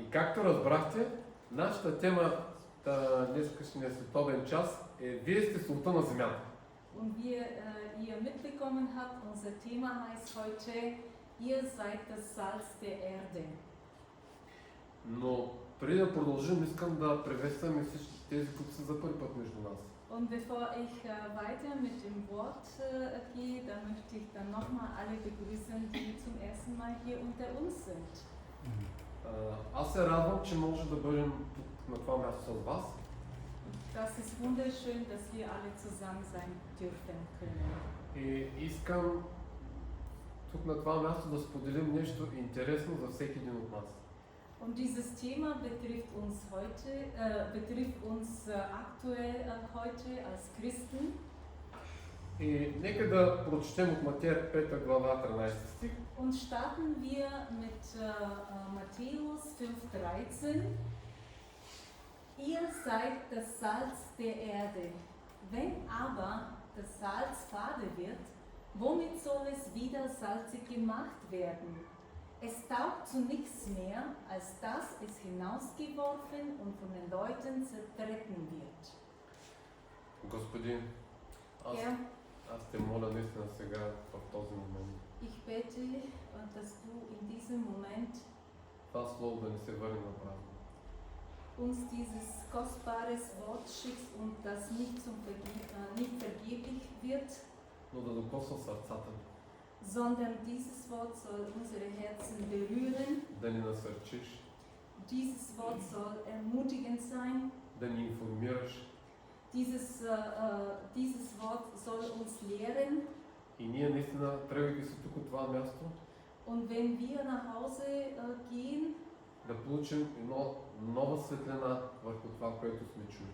И както разбрахте, нашата тема днескашния световен час е Вие сте солта на земята. Und wie ihr mitbekommen habt, unser Thema heißt heute, ihr seid das Salz der Erde. Но преди да продължим, искам да приветствам и всички тези, които са за първи път между нас. Und bevor ich weiter mit dem Wort gehe, dann möchte ich dann nochmal alle begrüßen, die zum ersten Mal hier unter uns sind. Аз се радвам, че може да бъдем тук на това място с вас. Das ist wunderschön, dass wir alle zusammen sein dürfen können. И искам тук на това място да споделим нещо интересно за всеки един от нас. Und dieses Thema betrifft uns heute, betrifft uns aktuell heute als Christen. И нека да прочетем от Матея 5 глава 13 стих. Und starten wir mit Matthäus 5,13. Ihr seid das Salz der Erde. Wenn aber das Salz fade wird, womit soll es wieder salzig gemacht werden? Es taugt zu nichts mehr, als dass es hinausgeworfen und von den Leuten zertreten wird. Господи, Herr, аз те моля наистина сега в този момент ich bete, dass du in diesem Moment това слово да не се върне на празно. uns dieses kostbares Wort schickst und das nicht vergeblich wird, Но да докосва сърцата ни, sondern dieses Wort soll unsere Herzen berühren. да ни насърчиш, Dieses Wort soll ermutigend sein. да ни информираш Dieses Wort soll uns lehren. и ние наистина, тръгвайки се тук от това място, Und wenn wir nach Hause gehen, да получим едно нова светлина върху това, което сме чули.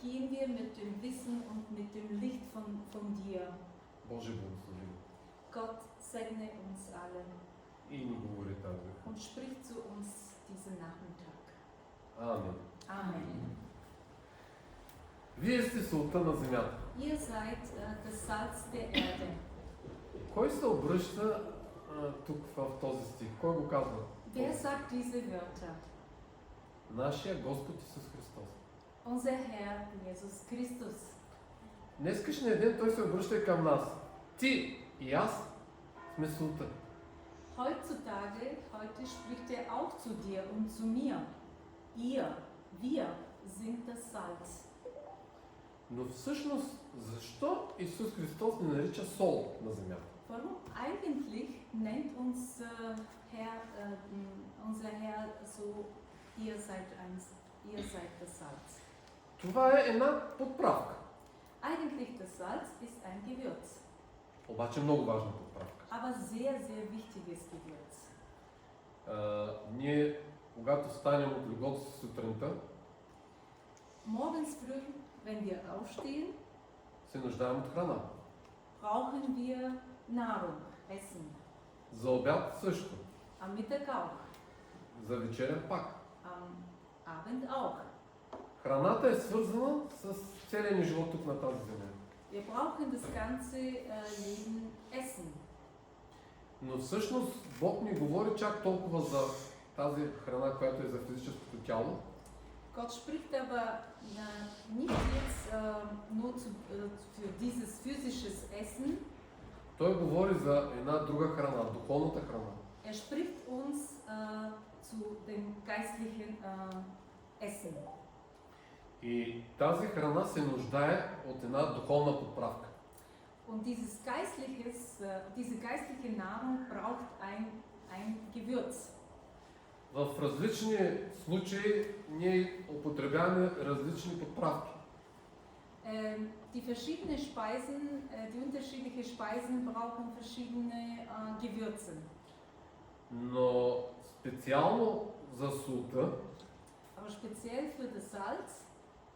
gehen wir mit dem Wissen und mit dem Licht von dir. Боже благослови Gott segne uns alle и ни говори тази. und spricht zu uns diesen Nachmittag. Амин. Amen. Вие сте солта на земята. Ihr seid das Salz der Erde. Кой се обръща тук в този стих? Кой го казва? Wer sagt diese Wörter? Нашия Господ Исус Христос. Unser Herr Jesus Christus. Днескашния ден Той се обръща и към нас. Ти и аз сме солта. Heute spricht er auch zu dir und zu mir. Wir sind das Salz. Но всъщност, защо Исус Христос ни нарича сол на земята? Warum eigentlich nennt uns unser Herr so, ihr seid das Salz? Това е една подправка. Eigentlich das Salz ist ein Gewürz, Обаче много важна подправка. aber sehr, sehr wichtiges Gewürz. Ние, когато станем от леглото си сутринта, Morgens früh, wenn wir aufstehen, се нуждаем от храна. brauchen wir Nahrung, Essen. За обяд също. Am Mittag auch, За вечеря пак. am Abend auch. Храната е свързана с целия ни живот тук на тази земя. Wir brauchen das ganze Leben Essen. Но всъщност Бог ни говори чак толкова за тази храна, която е за физическото тяло, Gott spricht aber nicht jetzt nur für dieses physisches Essen. Той говори за една друга храна, духовната храна. Er spricht uns zu dem geistlichen Essen. И тази храна се нуждае от една духовна подправка. Und diese geistliche Nahrung braucht ein Gewürz. В различни случаи ние употребяваме различни подправки. Die unterschiedliche Speisen brauchen verschiedene Gewürze. Но специално за солта, Aber speziell für das Salz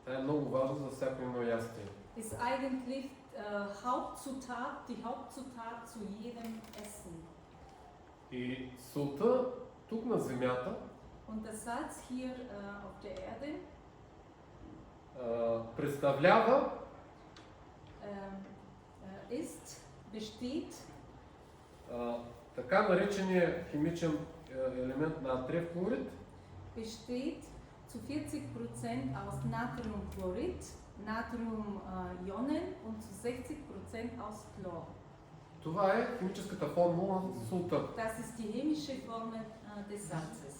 тя е много важна за всяко едно ястие. ist eigentlich die Hauptzutat zu jedem Essen. И солта тук на земята Und das Salz hier auf der Erde представлява besteht така наречения химичен елемент натриев хлорид, besteht zu 40% aus Natriumchlorid, Natriumionen und zu 60% aus Chlor. Това е химическата формула за солта. Das ist die chemische Formel des Salzes.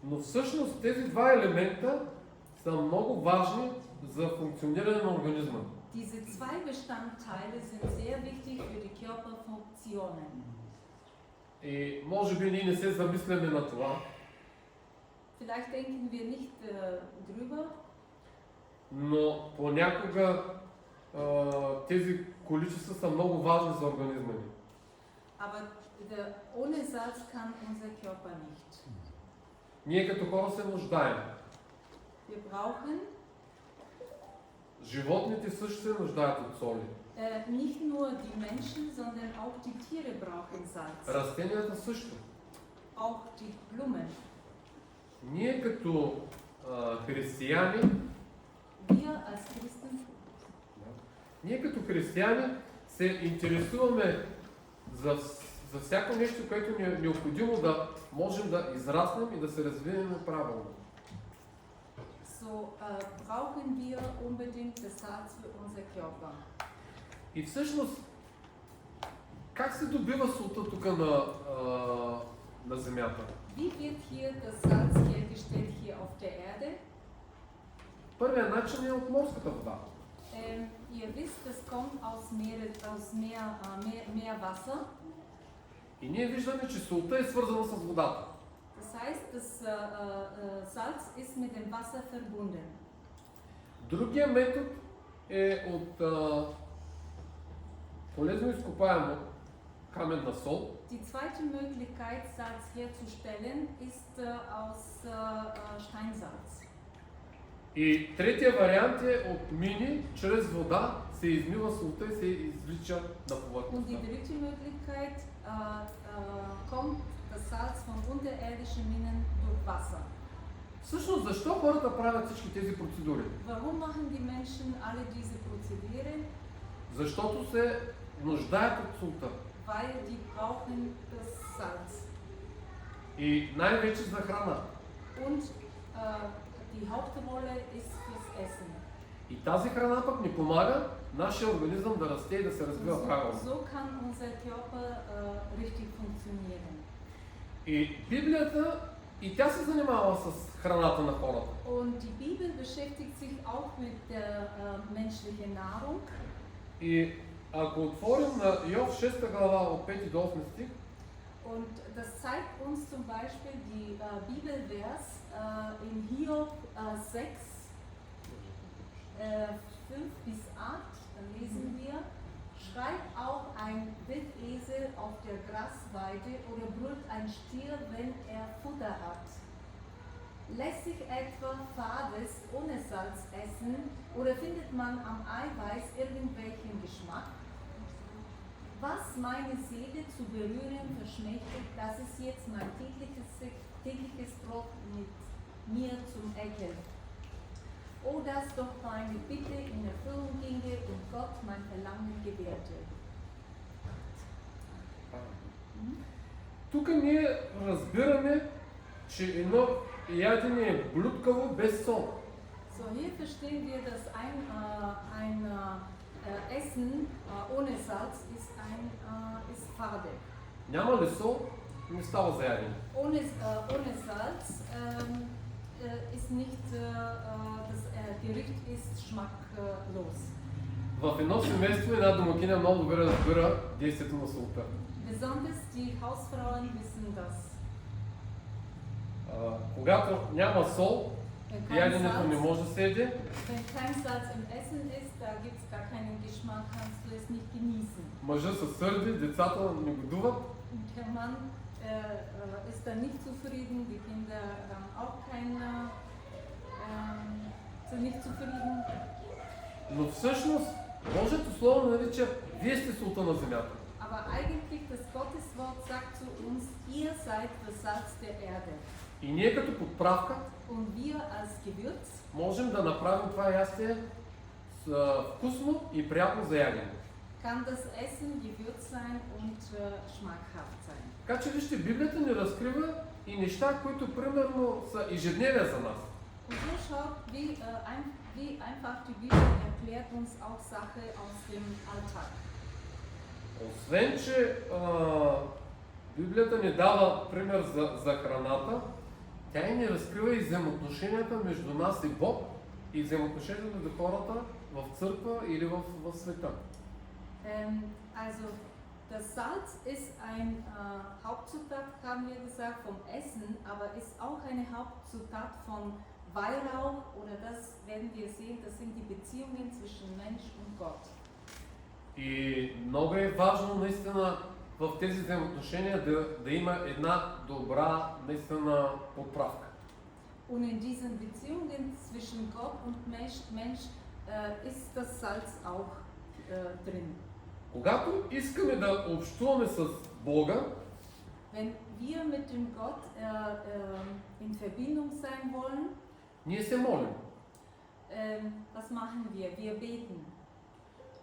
Но всъщност тези два елемента са много важни за функциониране на организма. Diese zwei Bestandteile sind sehr wichtig für die Körperfunktionen. И може би ние не се замисляме на това, Vielleicht denken wir nicht drüber, но понякога тези количества са много важни за организма ни. aber ohne Salz kann unser Körper nicht. Ние като хора се нуждаем. Wir brauchen Животните също се нуждаят от соли. nicht nur die Menschen, sondern auch die Tiere brauchen Salz. Растенията също. Auch die Blumen. Ние като християни, Wir als Christen, ние като християни се интересуваме за всяко нещо, което ни е необходимо да можем да израснем и да се развием правилно. so brauchen wir unbedingt das Salz für unser Körper. И всъщност, как се добива солта тук на земята? Wie wird hier das Salz hergestellt hier auf der Erde? Първият начин е от морската вода. Ihr wisst, das kommt aus Meerwasser. И ние виждаме, че солта е свързана с водата. Das heißt, das Salz ist mit dem Wasser verbunden. Другия метод е от полезно изкопаемо каменна сол. Die zweite Möglichkeit, Salz herzustellen, ist aus Steinsalz. И третия вариант е от мини, чрез вода се измива солта и се извлича на Und die повърхността. dritte Möglichkeit kommt das Salz von unterirdischen Minen durch Wasser. Всъщност, защо хората правят всички тези процедури? Warum machen die Menschen alle diese Prozedere? Защото се нуждаят от солта. Weil die brauchen das Salz. И най-вече за храна. Und die Hauptrolle ist fürs Essen. И тази храна пък ни помага нашия организъм да расте и да се развива правилно. So kann unser Körper richtig funktionieren. И Библията, и тя се занимава с храната на хората. Und die Bibel beschäftigt sich auch mit der menschlichen Nahrung. И ако отворим на Йов 6 глава от 5 до 8 стих, Und das zeigt uns zum Beispiel die Bibelvers in Hiob 6, 5 bis 8, dann lesen wir, schreit auch ein Wildesel auf der Grasweide oder brüllt ein Stier, wenn er Futter hat. Lässt sich etwa Fades ohne Salz essen oder findet man am Eiweiß irgendwelchen Geschmack? Was meine Seele zu berühren verschmächtigt, das ist jetzt mein tägliches Brot mit mir zum Ekel. Oh, dass doch meine Bitte in Erfüllung ginge und Gott mein Verlangen gewährte. тук ние разбираме, че едно ядене е блудкаво без сол. So, hier verstehen wir, dass ein Essen ohne Salz ist fade. Няма ли сол, не става за ядене. Ohne Salz ist nicht, das Gericht ist schmacklos. В едно семейство една домакиня много добре разбира действието на солта. Besonders die Hausfrauen wissen das. Когато няма сол, Wenn kein яденето не Salz, може да се еде, wenn kein Salz im Essen ist, da gibt es gar keinen Geschmack, kannst du es nicht genießen. мъжа се сърди, децата негодуват, Und der Mann ist dann nicht zufrieden, die Kinder haben auch sind nicht zufrieden. но всъщност Божието Слово нарича вие сте солта на земята. Aber eigentlich das Gotteswort sagt zu uns, ihr seid das Salz der Erde. И ние като подправка Und wir als Gewürz можем да направим това ястие вкусно и приятно за ядене. kann das Essen Gewürz sein und schmackhaft sein. Така че вижте, Библията ни разкрива и неща, които примерно са ежедневие за нас. Und so schaut, wie einfach die Bibel erklärt uns auch Sachen aus dem Alltag. Освен, че Библията ни дава пример за храната, тя и ни разкрива и взаимоотношенията между нас и Бог и взаимоотношенията между хората в църква или в света. Also das Salz ist ein Hauptzutat, haben wir gesagt, vom Essen, aber ist auch eine Hauptzutat von Weihrauch, oder das werden wir sehen, das sind die Beziehungen zwischen Mensch und Gott. И много е важно наистина в тези взаимоотношения да има една добра наистина подправка. Und in diesen Beziehungen zwischen Gott und Mensch ist das Salz auch drin. Когато искаме да общуваме с Бога, Wenn wir mit dem Gott in Verbindung sein wollen, ние се молим. was machen wir? Wir beten.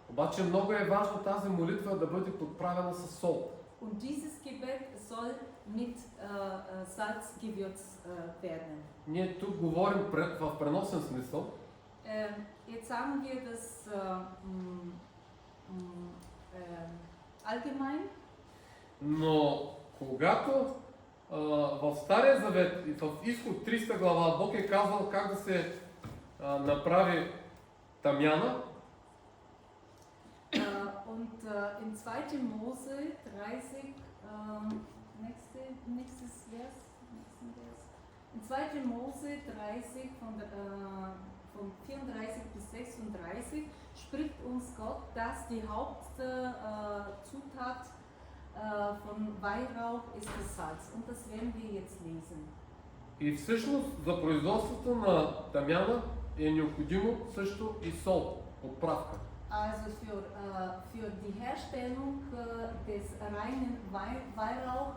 Обаче много е важно тази молитва да бъде подправена с сол. Und dieses Gebet soll mit Salz gewürzt werden. Ние тук говорим в преносен смисъл. Jetzt sagen wir das allgemein. Но когато в Стария Завет и в Изход 300 глава Бог е казал как да се направи тамяна, Und in 2. Mose 30, nächstes Vers, in 2. Mose 30 von 34 bis 36 spricht uns Gott, dass die Hauptzutat von Weihrauch ist das Salz. Und das werden wir jetzt lesen. и всъщност за производството на тамяна е необходимо също и сол, подправка. Also für die Herstellung des reinen Weihrauch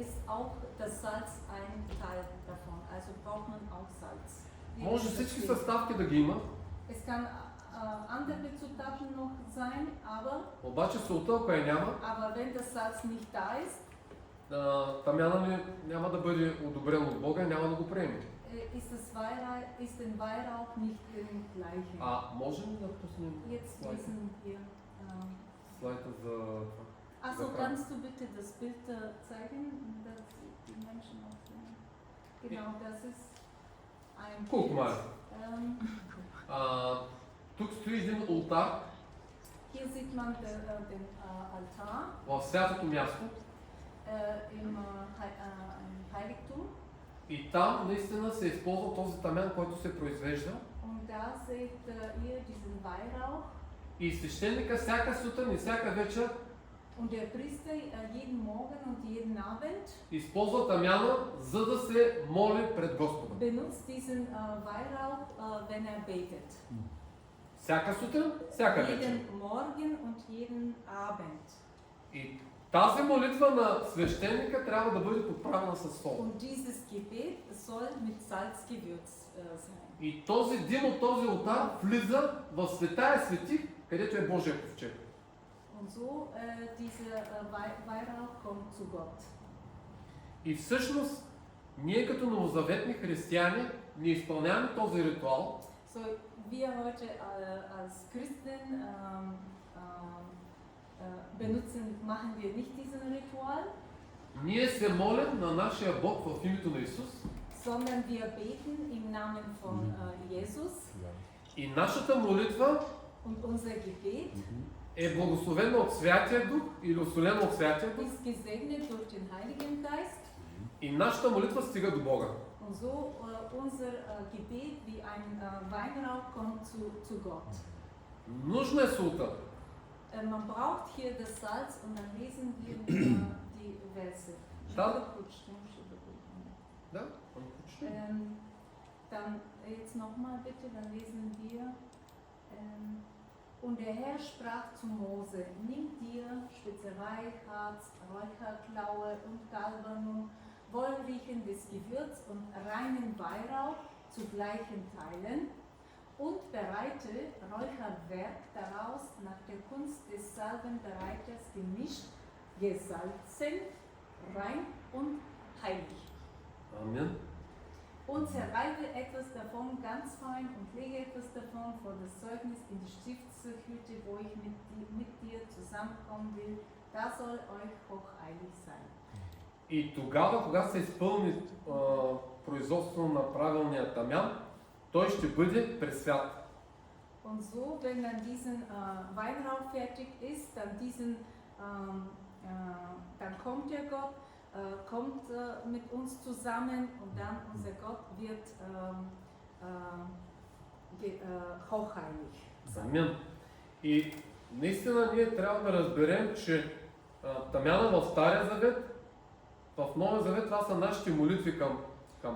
ist auch das Salz ein Teil davon. Also braucht man auch Salz. Може всички съставки да ги има, Es kann andere Zutaten noch sein, обаче солта, ако я няма, aber wenn das Salz nicht da ist, тамяна няма да бъде одобрен от Бога, няма да го приеме. ist den Weihrauch nicht im gleichen. Можем ли да пуснем Jetzt lesen wir. слайда за това? Also kannst du bitte das Bild zeigen, dass die Menschen auch sehen? Genau, das ist ein Guck Bild. mal. Тук стои един олтар Hier sieht man den Altar в святото място im Heiligtum. и там наистина се използва този тамян, който се произвежда. Und da seht ihr diesen Weihrauch. И свещеника всяка сутрин и всяка вечер Und der Priester jeden Morgen und jeden Abend използва тамяна, за да се моли пред Господа. benutzt diesen Weihrauch, wenn betet. Всяка сутрин, всяка вечер. Jeden Morgen und jeden Abend. И тази молитва на свещеника трябва да бъде подправена със сол. Und dieses Gebet soll mit Salz gewürzt sein. И този дим от този олтар влиза в Светая светих, където е Божия ковчег. Und so dieser Weihrauch kommt zu Gott. И всъщност, ние като новозаветни християни не изпълняваме този ритуал, So, wir heute als Christen machen wir nicht diesen Ritual, ние се молим на нашия Бог в името на Исус. sondern wir beten im Namen von Jesus. И нашата молитва Und unser Gebet е благословена от Святия Дух или осолена от Святия Дух. ist gesegnet durch den Heiligen Geist. И нашата молитва стига до Бога. Und so unser Gebet wie ein Weinrauch kommt zu Gott. Нужна е солта. Man braucht hier das Salz und dann lesen wir die Verse. Da? Да? Dann jetzt nochmal bitte, dann lesen wir. Und der Herr sprach zu Mose: Nimm dir Spezerei, Harz, Räucherklaue und Galbanum, wohlriechendes Gewürz und reinen Weihrauch zu gleichen Teilen und bereite Räucherwerk daraus nach der Kunst des Salbenbereiters gemischt, gesalzen, rein und heilig. Amen. Und zerreibe etwas davon ganz fein und lege etwas davon vor das Zeugnis in die Stiftshütte, wo ich mit dir zusammenkommen will. Da soll euch hochheilig sein. И тогава, когато се изпълни производство на правилния тамян, той ще бъде пресвят. Und so, wenn dann diesen Weinrauch fertig ist, dann kommt der Gott, kommt mit uns zusammen und dann unser Gott wird hochheilig sein. Амин. И наистина ние трябва да разберем, че тамяна в Стария Завет, в Новия Завет това са нашите молитви към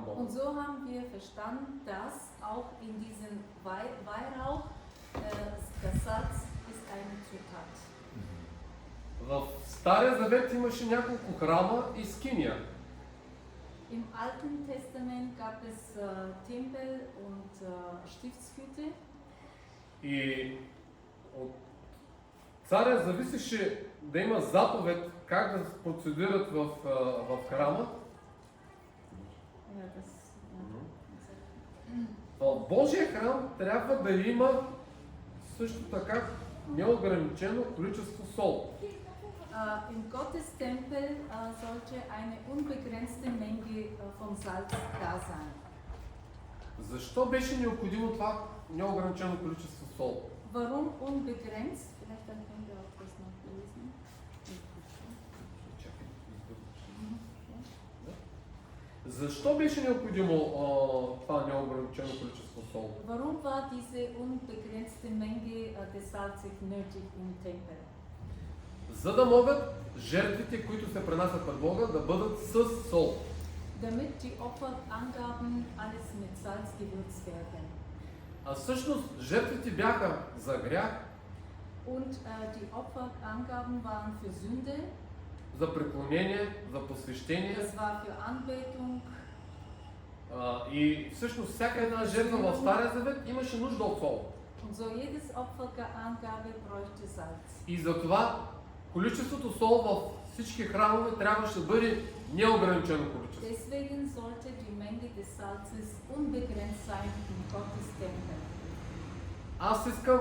Бога. Und so haben wir verstanden, dass auch in diesem Weihrauch das Salz ist eine Zutat. В Стария Завет имаше няколко храма и скиния. Im Alten Testament gab es Tempel und Stiftshütte. И от царя зависеше да има заповед как да процедират в храма. Ja, das, В Божия храм трябва да има също така неограничено количество сол. Im Gottestempel sollte eine unbegrenzte Menge von Salz da sein. Защо беше необходимо това неограничено количество сол? Warum unbegrenzt? Vielleicht dann können wir auch das noch lesen. Защо беше необходимо това неограничено количество сол? Warum war diese unbegrenzte Menge des Salzes nötig im Tempel? За да могат жертвите, които се пренасят пред Бога, да бъдат с сол. Damit die Opferangaben alles mit Salz gewürzt werden. А всъщност жертвите бяха за грях, Und die Opferangaben waren für Sünde, за преклонение, за посвещение. das war für Anbetung. И всъщност всяка една жертва в Стария Завет имаше нужда от сол. Und so jedes Opferangabe bräuchte Salz. И затова количеството сол във всички храмове трябваше да бъде неограничено количество. Deswegen sollte die Menge des Salzes unbegrenzt sein im Gottestempel. Аз искам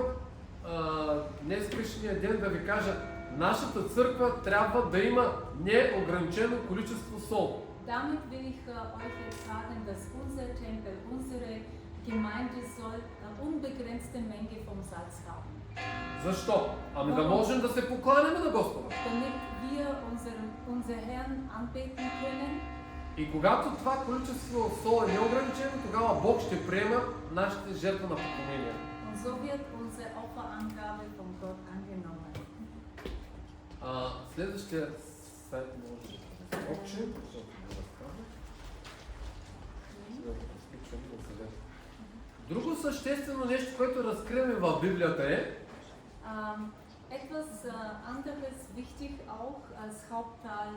днескашния ден да ви кажа, нашата църква трябва да има неограничено количество сол. Damit will ich euch jetzt sagen, dass unser Tempel, unsere Gemeinde soll unbegrenzte Menge vom Salz haben. Защо? Ами да можем да се покланяме на Господа. Damit wir unser Herrn anbeten können. И когато това количество сол е неограничено, тогава Бог ще приема нашите жертва на поклонение. Und so wird unsere Opferangabe von Gott angenommen. Следващия сайт може да се скочи, защото го разказвам. Друго съществено нещо, което разкриваме в Библията е Etwas anderes wichtig auch als Hauptteil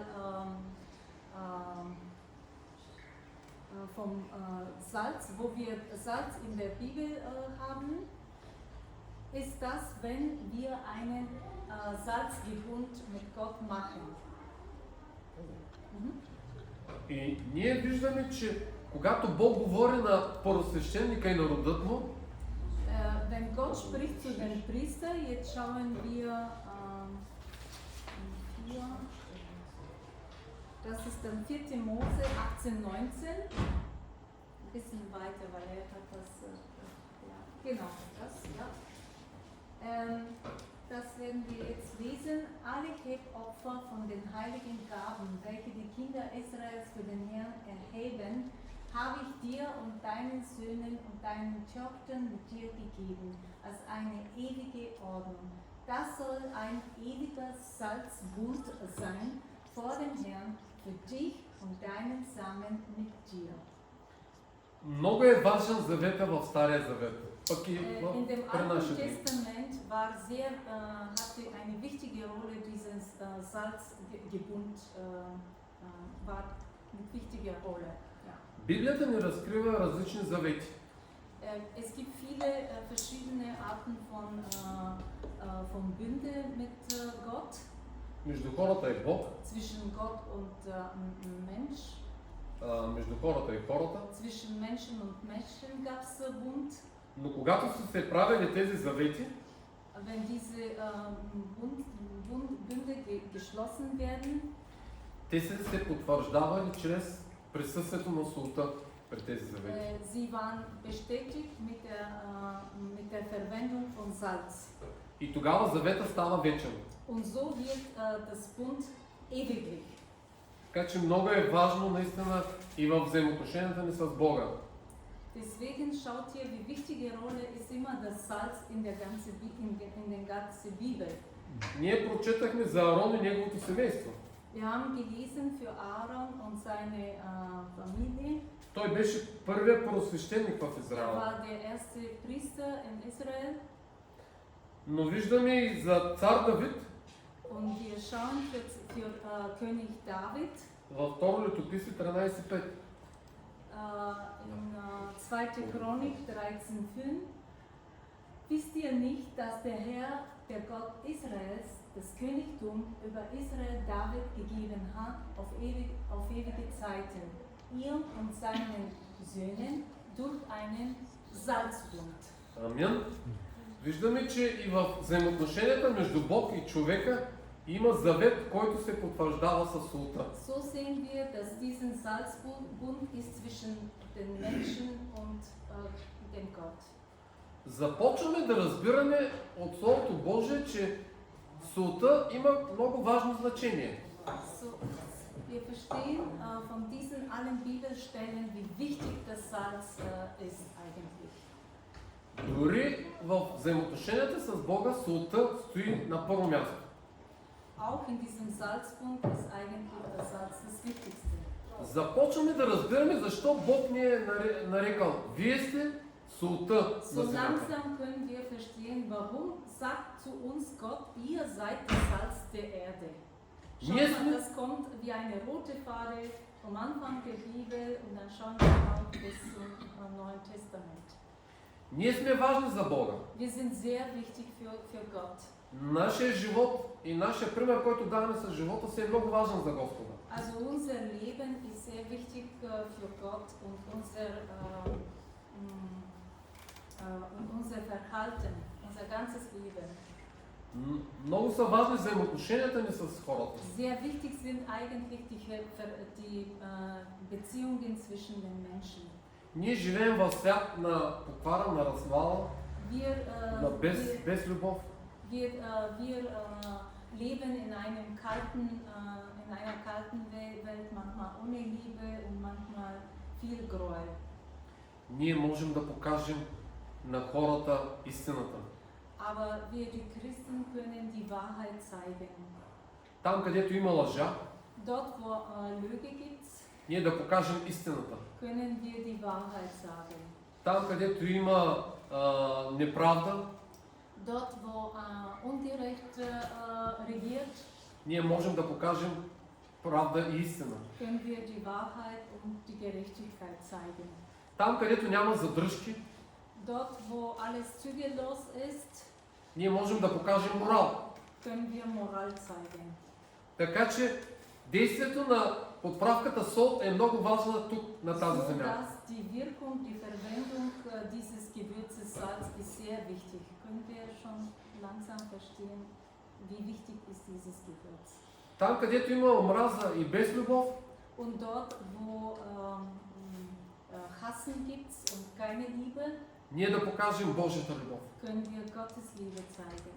vom Salz, wo wir Salz in der Bibel haben, ist das, wenn wir einen Salzgebund mit Gott machen. И ние виждаме, че когато Бог говори на първосвещеника и на родът му, Wenn Gott spricht zu den Priester, jetzt schauen wir das ist dann 4. Mose 18:19, ein bisschen weiter, weil er hat das, ja, genau, das, ja. Das werden wir jetzt lesen. Alle Hebopfer von den heiligen Gaben, welche die Kinder Israels für den Herrn erheben, habe ich dir und deinen Söhnen und deinen Töchtern mit dir gegeben, als eine ewige Ordnung. Das soll ein ewiger Salzbund sein vor dem Herrn für dich und deinen Samen mit dir. много е важен завета в Стария Завет. Пък и In dem при Alten нашите дни. Testament hatte eine wichtige Rolle dieses Salzgebund, war eine wichtige Rolle. Ja. Библията ни разкрива различни завети. Es gibt viele verschiedene Arten von Bünde mit Gott, Между хората и Бог, zwischen Gott und Mensch. между хората и хората. Zwischen Menschen und Menschen gab es Bund. Но когато са се правили тези завети, Wenn diese Bünde geschlossen werden, те са се потвърждавали чрез присъствието на султа при тези завети. sie waren bestätigt mit der Verwendung von Salz. И тогава завета става вечен. Und so wird das Bund ewiglich. Така че много е важно наистина и в взаимоотношенията ни с Бога. Deswegen schaut ihr, wie wichtige Rolle ist immer das Salz in der ganzen Bibel. Ние прочетахме за Арон и неговото семейство. Wir haben gelesen für Aaron und seine Familie. Той беше първият първосвещеник в Er Израел. war der erste Priester in Israel. Но виждаме и за цар Давид Und wir schauen für König David във второ летописи 13.5. in 2. Chronik 13,5. Wisst ihr nicht, dass der Herr, der Gott Israels, das Königtum über Israel David gegeben hat auf ewige Zeiten, ihr und seinen Söhnen durch einen Salzbund. Амин. Виждаме, че и в взаимоотношенията между Бог и човека има завет, който се потвърждава със султа. So sehen wir, dass diesen Salzbund ist zwischen den Menschen und dem Gott. Започваме да разбираме от Словото Божие, че султа има много важно значение. So, wir verstehen von diesen allen Bibelstellen, wie wichtig das Salz ist eigentlich. Дори в взаимоотношенията с Бога султа стои на първо място. Auch in diesem Salzbund ist eigentlich das Salz das Wichtigste. Започваме да разбираме защо Бог ни е нарекал. Вие сте султа So на земята. langsam können wir verstehen, warum sagt zu uns Gott, ihr seid das Salz der Erde. Schaut mal, das kommt wie eine rote Faden vom Anfang der Bibel und dann schauen wir mal bis zum Neuen Testament. Ние сме важни за Бога. Wir sind sehr wichtig für Gott. Нашия живот и нашия пример, който даваме с живота си, е много важен за Господа. Also unser Leben ist sehr wichtig für Gott und unser Verhalten, unser ganzes Leben. Много са важни взаимоотношенията ни с хората. Sehr wichtig sind eigentlich die Beziehungen zwischen den Menschen. Ние живеем в свят на поквара, на развала, на без любов. Wir leben in einer kalten Welt, manchmal ohne Liebe und manchmal viel Gräuel. Ние можем да покажем на хората истината. Aber wir die Christen können die Wahrheit zeigen. Там, където има лъжа, Dort, wo Lüge gibt, ние да покажем истината. können wir die Wahrheit sagen. Там, където има неправда, Dort, wo Ungerecht regiert, ние можем да покажем правда и истина. können wir die Wahrheit und die Gerechtigkeit zeigen. Там, където няма задръжки, Dort, wo alles zügellos ist, ние можем да покажем морал. können wir Moral zeigen. Така че действието на подправката сол е много важна тук на тази So, земя. dass die Wirkung, die Verwendung dieses Gewürzes Salz ist sehr wichtig. Können wir schon langsam verstehen, wie wichtig ist dieses Gewürz. Там, където има омраза и безлюбов, Und dort, wo Hassen gibt und keine Liebe, ние да покажем Божията любов. können wir Gottes Liebe zeigen.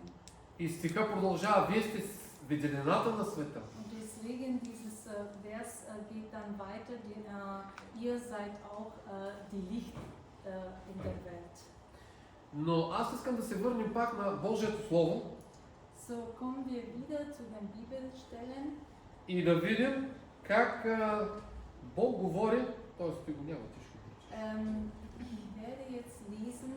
И стиха продължава, вие сте светлината на света. Und deswegen dieses Vers geht dann weiter, ihr seid auch die Licht in der Welt. Но аз искам да се върнем пак на Божието Слово So kommen wir wieder zu den Bibelstellen и да видим как Бог говори, т.е. ти го няма, ти ще го прочетеш. Ich werde jetzt lesen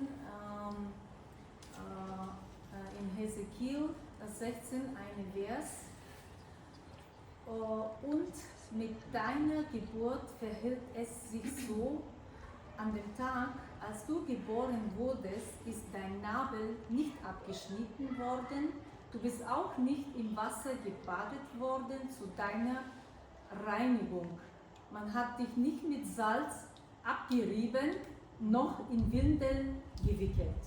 in Hesekiel 16 einen Vers. Und mit deiner Geburt verhält es sich so, an dem Tag, als du geboren wurdest, ist dein Nabel nicht abgeschnitten worden, du bist auch nicht im Wasser gebadet worden zu deiner Reinigung. Man hat dich nicht mit Salz abgerieben, noch in Windeln gewickelt.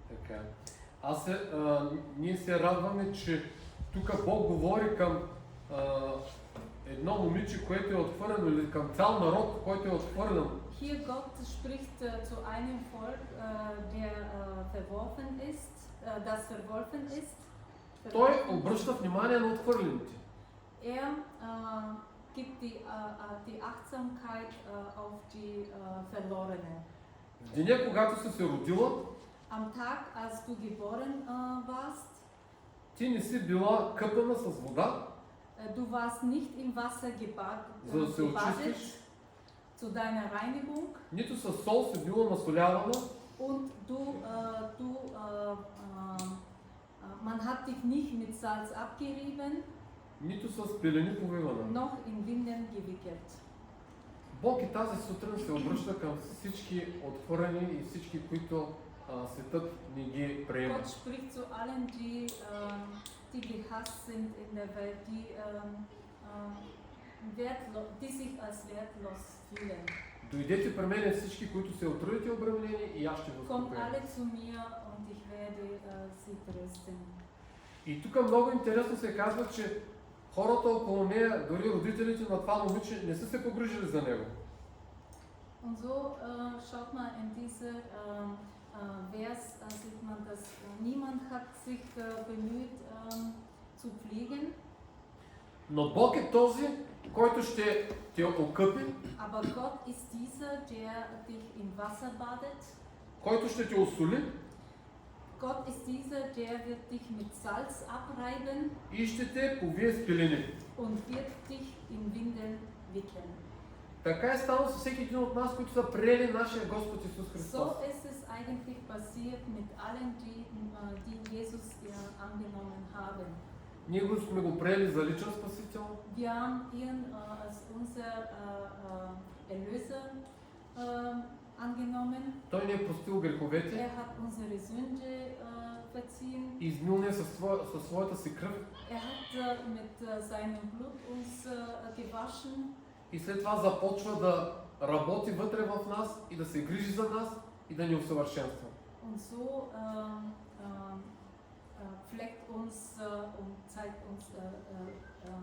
Така. Ние се радваме, че тук Бог говори към едно момиче, което е отхвърлено, или към цял народ, който е отхвърлен. Hier Gott spricht zu einem Volk, der verworfen ist, das verworfen ist. Той обръща внимание на отхвърлените. Er gibt die Achtsamkeit auf die Verlorenen. В деня, когато си се родила, Am Tag, als du geboren warst, ти не си била къпана с вода, du warst nicht im Wasser за да се gebadet очистиш, zu deiner Reinigung нито с сол си била насолявана, und man hat dich nicht mit Salz abgerieben, нито с пелени повивана. noch in Windeln gewickelt. Бог и тази сутрин се обръща към всички отхвърлени и всички, които светът не ги приема. Gott spricht zu allen, die gehasst sind in der Welt, die sich als wertlos fühlen. Дойдете при мен всички, които се отрудите и обременени, и аз ще ви Kommt успокоя. alle zu mir und ich werde sie trösten. И тук много интересно се казва, че хората около нея, дори родителите на това момиче, не са се погрижили за него. Und so schaut man in dieser Vers, sieht man, dass niemand hat sich bemüht zu pflegen. Но Бог е този, който ще те окъпи, Aber Gott ist dieser, der dich im Wasser badet. който ще те осоли Gott ist dieser, der wird dich mit Salz abreiben и ще те повие с пелени. und wird dich in Windeln wickeln. Така е станало с всеки един от нас, които са приели нашия Господ Исус Христос. So ist es eigentlich passiert mit allen, die Jesus angenommen haben. Ние го сме го приели за личен спасител, Wir haben ihn als unser Erlöser angenommen. той ни е простил греховете, Er hat unsere Sünde verziehen. измил ни със своята си кръв Er hat mit seinem Blut uns gewaschen. и след това започва да работи вътре в нас и да се грижи за нас и да ни усъвършенства. Und so pflegt uns und zeigt uns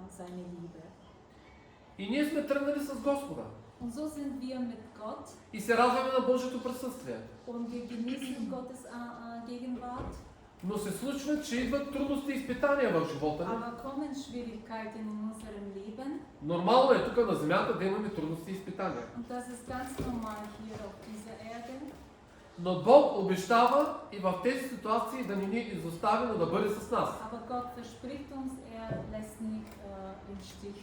seine Liebe. И ние сме тръгнали с Господа Und so sind wir mit Gott и се радваме на Божието присъствие. und wir genießen Gottes Gegenwart. Но се случва, че идват трудности и изпитания в живота ни. Aber kommen Schwierigkeiten in unserem Leben Нормално е тук на земята да имаме трудности и изпитания. und das ist ganz normal hier auf dieser Erde. Но Бог обещава и в тези ситуации да не ни изостави, но да бъде с нас. Aber Gott verspricht uns, lässt nicht im Stich.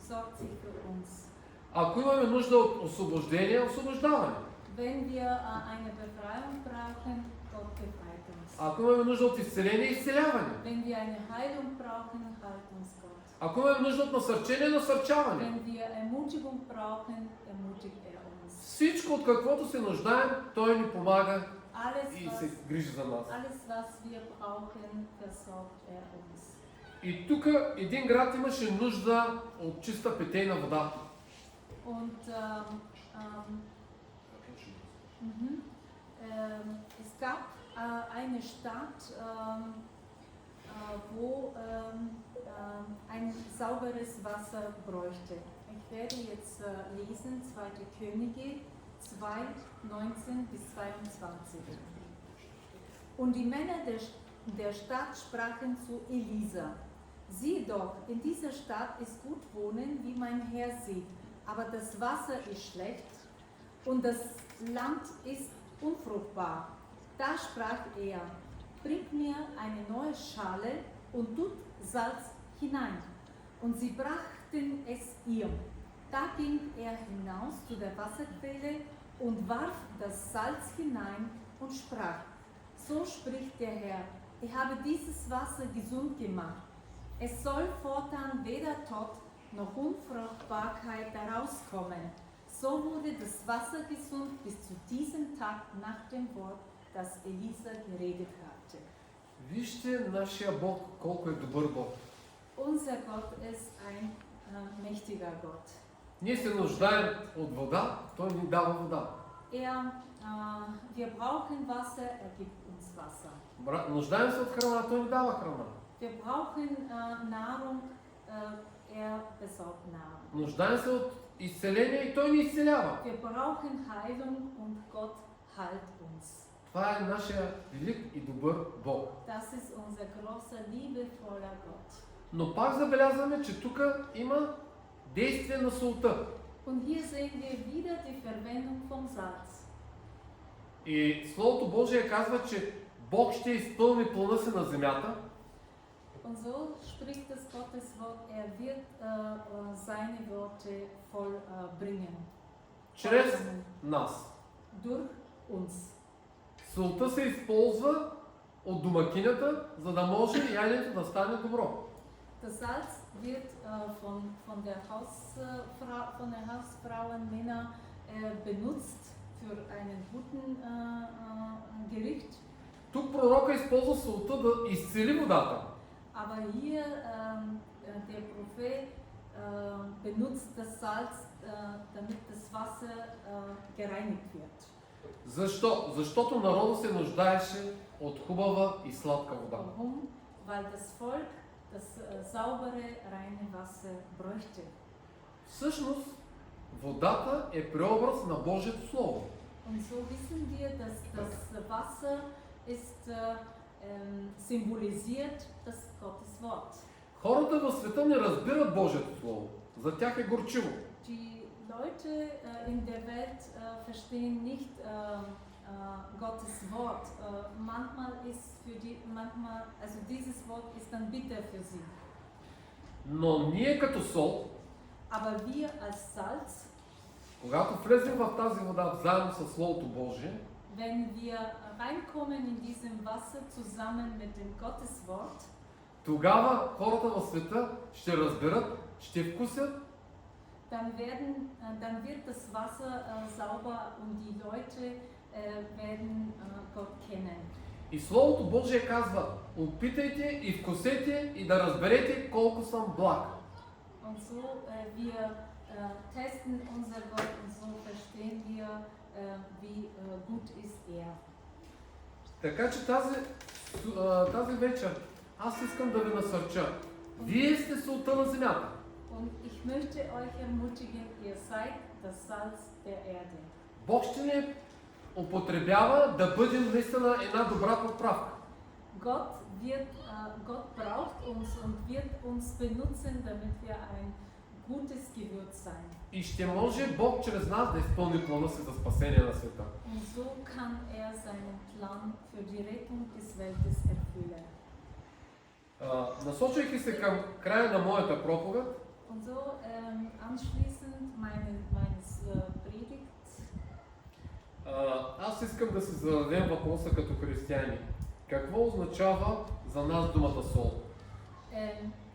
Sorgt sich für uns. Ако имаме нужда от освобождение, освобождаване. Wenn wir eine Befreiung brauchen, Gott befreit uns. Ако имаме нужда от изцеление, изцеляване. Wenn wir eine Heilung brauchen, heilt uns Gott. Ако имаме нужда от насърчение, насърчаване. Wenn wir Ermutigung brauchen, ermutigt uns. Всичко, от каквото се нуждаем, Той ни помага и Alles, се грижи за нас. was wir brauchen, versorgt uns. И тук един град имаше нужда от чиста питейна вода. Und es gab eine Stadt, wo ein sauberes Wasser bräuchte. Ich werde jetzt lesen 2. Könige 2, 19 bis 22. Und die Männer der Stadt sprachen zu Elisa: Sieh doch, in dieser Stadt ist gut wohnen, wie mein Herr sieht, aber das Wasser ist schlecht und das Land ist unfruchtbar. Da sprach er: Bring mir eine neue Schale und tut Salz hinein. Und sie brachten es ihr. Da ging er hinaus zu der Wasserquelle und warf das Salz hinein und sprach: So spricht der Herr: Ich habe dieses Wasser gesund gemacht. Es soll fortan weder Tod noch Unfruchtbarkeit daraus kommen. So wurde das Wasser gesund bis zu diesem Tag nach dem Wort, das Elisa geredet hatte. Вижте нашия Бог колко е добър Бог. Unser Gott ist ein mächtiger Gott. Ние се нуждаем от вода, Той ни дава вода. Wir brauchen Wasser, gibt uns Wasser. Нуждаем се от храна, Той ни дава храна. Wir brauchen Nahrung, besorgt Nahrung. Нуждаем се от изцеление и Той ни изцелява. Wir brauchen Heilung und Gott heilt uns. Това е нашия велик и добър Бог. Das ist unser großer, liebevoller Gott. Но пак забелязваме, че тук има действие на солта. Und hier sehen wir wieder die Verwendung vom Salz. И Словото Божие казва, че Бог ще изпълни плана си на земята. Und so spricht das Gottes Wort, wird seine Worte vollbringen. Чрез нас. Durch uns. Солта се използва от домакинята, за да може яденето да стане добро. Das Salz wird von der Hausfrau und Männer benutzt für einen guten Gericht. Тук пророка използва солта да изцели водата. Aber hier der Prophet benutzt das Salz, damit das Wasser gereinigt wird. Защо? Защото народът се нуждаеше от хубава и сладка вода. Warum? Weil das Volk das saubere, reine Wasser bräuchte. Всъщност, водата е преобраз на Божието Слово. Und so wissen wir, dass das Wasser ist symbolisiert das Gottes Wort. Хората в света не разбират Божието Слово. За тях е горчиво. Die Leute in der Welt verstehen nicht Gottes Wort. Also dieses Wort ist dann bitter für sie. Но ние като сол, Aber wir als Salz, когато влезем в тази вода заедно с Словото Божие, wenn wir reinkommen in diesem Wasser zusammen mit dem Gottes Wort, тогава хората в света ще разберат, ще вкусят dann wird das Wasser sauber und die Leute werden Gott kennen. И Словото Божие казва, опитайте и вкусете и да разберете колко съм благ. Und so wir testen unser Gott und so verstehen wir, wie gut ist er. Така че тази вечер аз искам да ви насърча. Вие сте солта на земята. Und ich möchte euch ermutigen, ihr seid das Salz der Erde. Бог ще ни употребява да бъдем наистина една добра подправка. Gott braucht uns und wird uns benutzen, damit wir ein gutes Gewürz sein. И ще може Бог чрез нас да изпълни плана си за спасение на света. Und so kann er seinen Plan für die Rettung des Weltes erfüllen. Насочвайки се към края на моята проповед, Und so anschließend meines Predigts, аз искам да си зададем въпроса като християни. Какво означава за нас думата сол?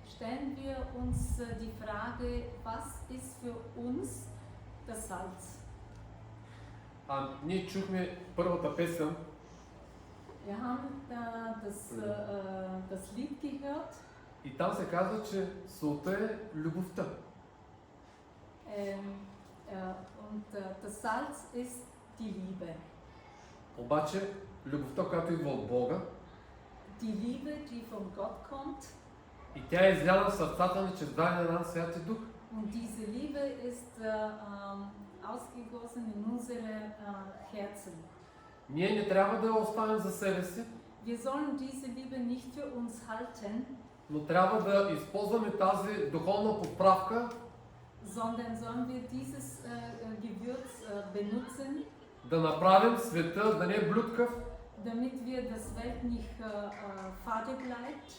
stellen wir uns die Frage, was ist für uns das Salz? Ние чухме първата песен. Wir haben das Lied gehört. И там се казва, че солта е любовта. Und das Salz ist die Liebe. Обаче любовта, която идва от Бога, Die Liebe, die von Gott kommt. и тя е изляна в сърцата ни чрез дадена на Святия Дух. Und diese Liebe ist ausgegossen in unsere Herzen. Ние не трябва да я оставим за себе си, Wir sollen diese Liebe nicht für uns halten, но трябва да използваме тази духовна подправка, sondern sollen wir dieses Gewürz benutzen, да направим света да не е блюткав, damit wir das Welt nicht fade bleibt,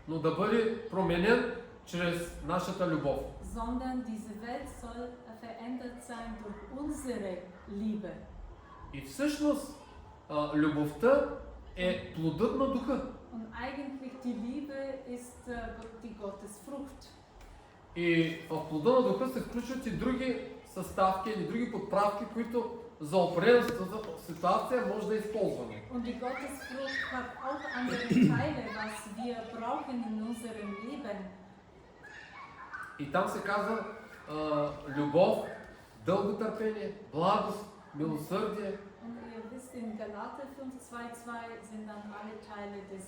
но да бъде променен чрез нашата любов. sondern diese Welt soll verändert sein durch unsere Liebe. И всъщност любовта е плодът на духа. Und eigentlich die Liebe ist die Gottesfrucht. И в плода на духа се включват и други съставки или други подправки, които за определена ситуация може да използваме. Und die Gottesfrucht hat auch andere Teile, was wir brauchen in unserem Leben. И там се казва любов, дълготърпение, благост, милосърдие. Und ihr wisst, in Galater 5,2,2 sind dann alle Teile des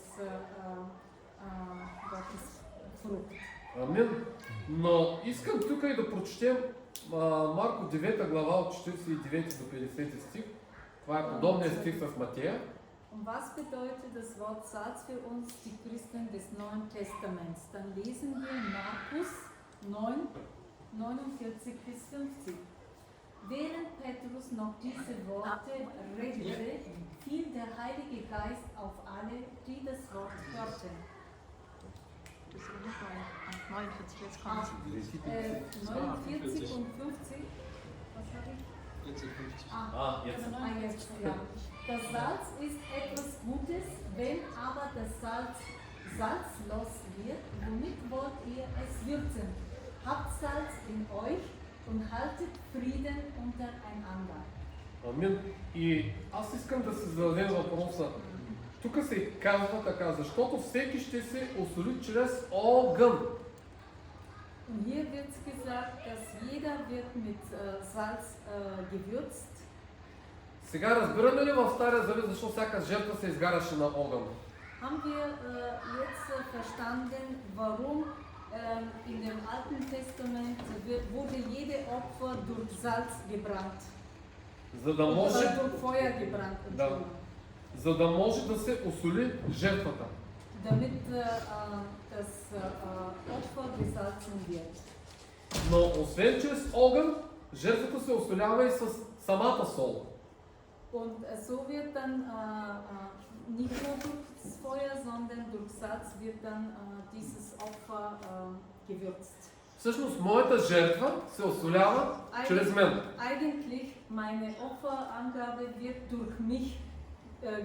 Gottes Frucht. Амин. Но искам тук и да прочетем Марко 9 глава от 49 до 50 стих. Това е подобният стих с Матея. Und was bedeutet das Wort Salz für uns, die Christen des Neuen Testaments? Dann lesen wir Markus 9, 49 bis 50. Während Petrus noch diese Worte redete, fiel der Heilige Geist auf alle, die das Wort hörten. Das ist nicht mal 49, jetzt kommt 49 und 50. Was habe ich? 40, 50. Jetzt. Jetzt, ja. Das Salz ist etwas Gutes, wenn aber das Salz salzlos wird, womit wollt ihr es würzen? Habt Salz in euch und haltet Frieden untereinander. Амин. И аз искам да се зададем въпроса. Тук се казва така, защото всеки ще се осоли чрез огън. Und hier wird gesagt, dass jeder wird mit Salz gewürzt. Сега разбираме ли в Стария Завет, защо всяка жертва се изгаряше на огън? Haben wir jetzt verstanden, warum in dem Alten Testament wurde jede Opfer durch Salz gebrannt? За да може, Oder durch Feuer gebrannt, Да. Entschuldigung. за да може да се осоли жертвата. Damit das Opfer gesalzen wird. Но освен чрез огън, жертвата се осолява и с самата сол. Und so wird dann nicht nur durch das Feuer, sondern durch Salz wird dann dieses Opfer gewürzt. Всъщност моята жертва се осолява чрез мен. Eigentlich meine Opferangabe wird durch mich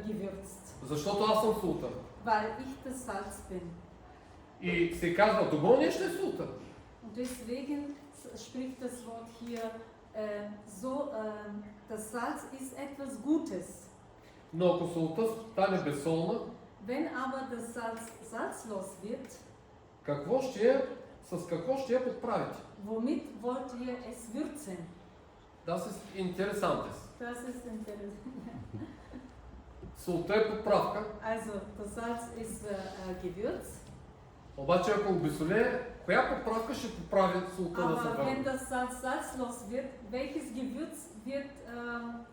gewürzt, Защото аз съм султан. weil ich das Salz bin. И се казва, добро нещо е султан. Und deswegen spricht das Wort hier das Salz ist etwas Gutes. Но ако солта стане безсолна, Wenn aber das Salz salzlos wird, с какво ще я подправите? womit wollt ihr es würzen? Das ist interessant. Das ist interessant. Солта е подправка, Also, das Salz ist Gewürz, обаче ако обесолее, коя подправка ще поправи солта да се aber wenn върне? das Salz salzlos wird, welches Gewürz wird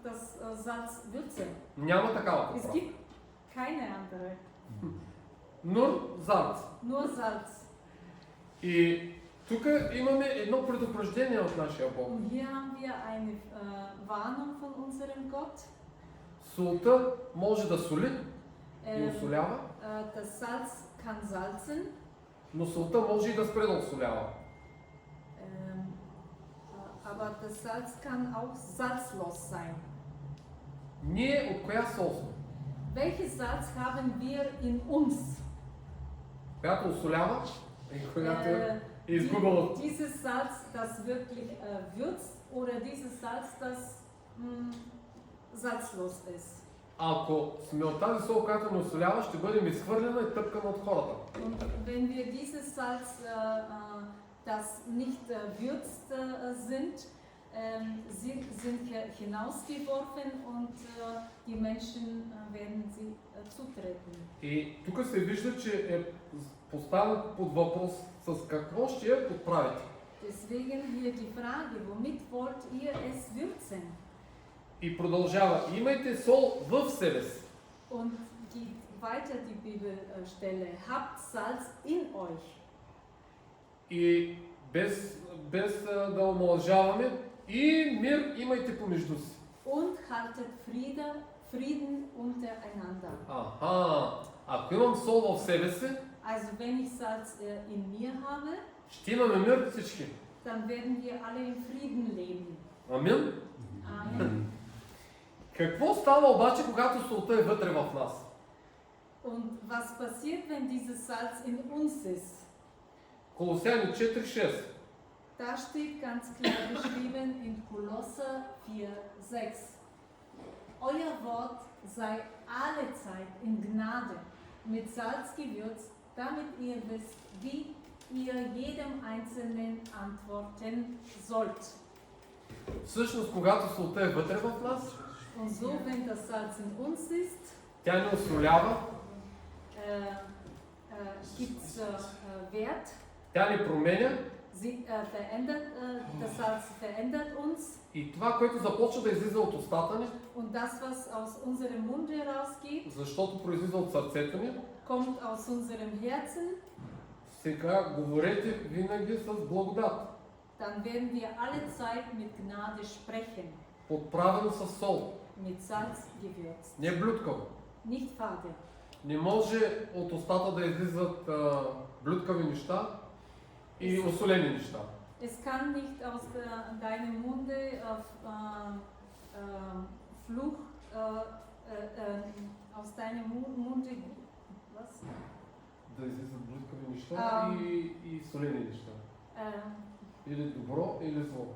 das Salz würzen? Няма такава Es подправка. gibt keine andere, Нур зарц. nur Salz. И тук имаме едно предупреждение от нашия Бог. Und hier haben wir eine Warnung von unserem Gott. Солта може да соли и Ähm, осолява, Das Salz kann salzen, но солта може и да спре да осолява. aber das Salz kann auch salzlos sein. Ние от коя сол сме? Welches Salz haben wir in uns? Която осолява и която е Die- изгубила. Dieses Salz, das wirklich würzt, oder dieses Salz, das salzlos ist. Ако сме от тази сол, която не осолява, ще бъдем изхвърлена и тъпкана от хората. Und wenn wir dieses Salz, das nicht würzt sind, sind hinausgeworfen und die Menschen werden sie zutreten. И тук се вижда, че е поставен под въпрос с какво ще я подправите. Deswegen hier die Frage, womit wollt ihr es würzen? И продължава, имайте сол в себе си. Und geht weiter die Bibelstelle, habt Salz in euch. И без да омалжаваме, и мир имайте помежду си. Und haltet Frieden untereinander. Аха, ако имам сол в себе си, Also wenn ich Salz in mir habe, ще имаме мир всички. dann werden wir alle in Frieden leben. Амин. Amen. Какво става обаче, когато солта е вътре в нас? Und was passiert, wenn dieses Salz in uns ist? Колосяни 4:6. Da steht ganz klar geschrieben in Kolosser 4,6. Euer Wort sei allezeit in Gnade mit Salz gewürzt, damit ihr wisst, wie ihr jedem Einzelnen antworten sollt. Всъщност, когато солта е вътре в нас, Und so, wenn das Salz in uns ist, тя ни осолява, gibt es Wert. тя ни променя Sie verändert, das Salz verändert uns. и това, което започва да излиза от устата ни, Und das, was aus unserem Mund herausgeht, защото произлиза от сърцето ни, kommt aus unserem Herzen. сега говорете винаги с благодат, Dann werden wir alle Zeit mit Gnade sprechen, подправено с сол, mit Salz gewürzt, не блюткаво. nicht fade. Не може от устата да излизат блюткави неща и осолени неща. Es kann nicht aus deinem Munde Fluch, aus deinem Munde, was? Да излизат блюткави неща и солени неща. Или добро, или зло.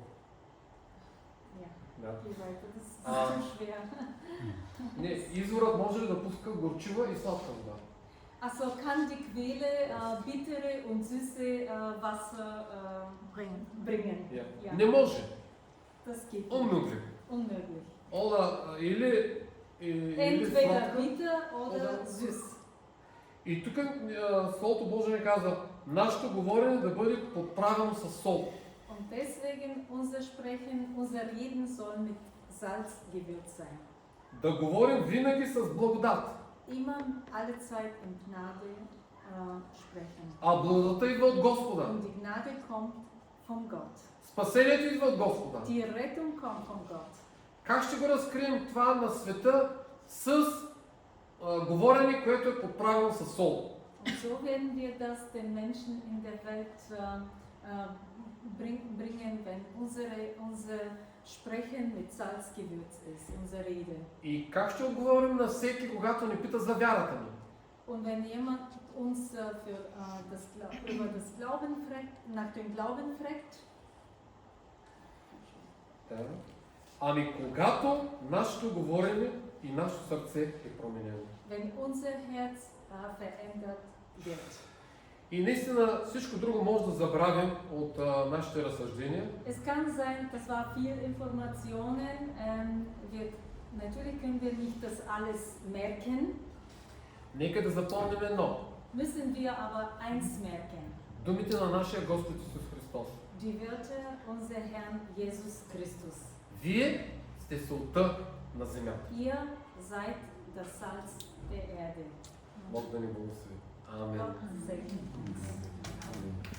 Ja, Да. geh weiter, das ist Ah. zu schwer. Не, изворът може ли да пуска горчива и сладка вода? Also kann die Quelle bittere und süße Wasser bringen. Ja. Ja. Не може. Das geht nicht. Unmöglich. Unmöglich. Или Entweder сладка. bitter oder oder- süß. И тук Словото Божие ни казва, нашето говорене да бъде подправено с сол. Und deswegen unser Sprechen, unser Reden soll mit Salz gewürzt sein. Да говорим винаги с благодат. Immer alle Zeit in Gnade sprechen. А благодата идва от Господа. Und die Gnade kommt von Gott. Спасението идва от Господа. Die Rettung kommt von Gott. Как ще го разкрием това на света с говорене, което е подправено с сол? Und so werden wir das den Menschen in der Welt bringen, wenn unser Sprechen mit Salz gewürzt ist, unsere Rede. И как ще отговорим на всеки, когато ни пита за вярата ни? Und wenn jemand uns über das Glauben fragt, nach dem Glauben fragt, Ами когато нашето говорене и нашето сърце е променено. wenn unser Herz verändert wird. И наистина всичко друго може да забравим от нашите разсъждения, Es kann sein, das war viel Informationen. Natürlich können wir nicht das alles merken, нека да запомним едно. müssen wir aber eins merken. Думите на нашия Господ Исус Христос. Die Wörter unser Herrn Jesus Christus. Вие сте солта на земята. Ihr seid das Salz der Erde. Бог да ни благослови. Амен. Gott segne uns.